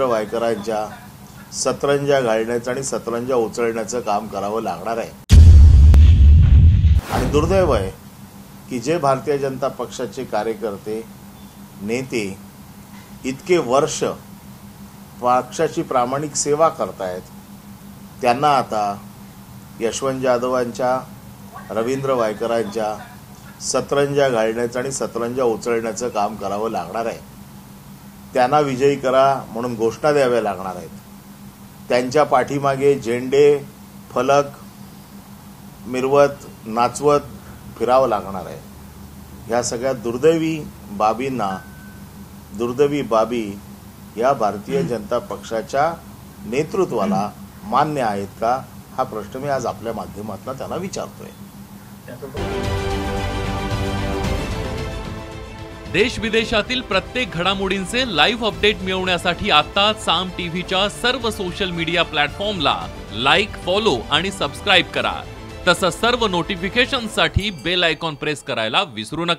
रवींद्र वायकरांच्या सतरंजा घालण्याचं आणि सतरंजा उचलण्याचं काम करावं लागणार आहे। आणि दुर्दैव आहे की जे भारतीय जनता पक्षाचे कार्यकर्ते नेते इतके वर्ष पक्षाची प्रामाणिक सेवा करतायत, त्यांना आता यशवंत जाधवांच्या रवींद्र वायकरांच्या सतरंजा घालण्याचं आणि सतरंजा उचलण्याचं काम करावं लागणार आहे। त्यांना विजयी करा म्हणून घोषणा द्याव्या लागणार आहेत। त्यांच्या पाठीमागे झेंडे फलक मिरवत नाचवत फिरावं लागणार आहे। ह्या सगळ्या दुर्दैवी बाबी या भारतीय जनता पक्षाच्या नेतृत्वाला मान्य आहेत का, हा प्रश्न मी आज आपल्या माध्यमातून त्यांना विचारतोय। देश विदेशातील प्रत्येक घडामोडींचे लाईव्ह अपडेट मिळवण्यासाठी आता साम टीव्हीच्या सर्व सोशल मीडिया प्लॅटफॉर्मला लाईक, फॉलो आणि सबस्क्राईब करा। तसंच सर्व नोटिफिकेशनसाठी बेल आयकॉन प्रेस करायला विसरू नका।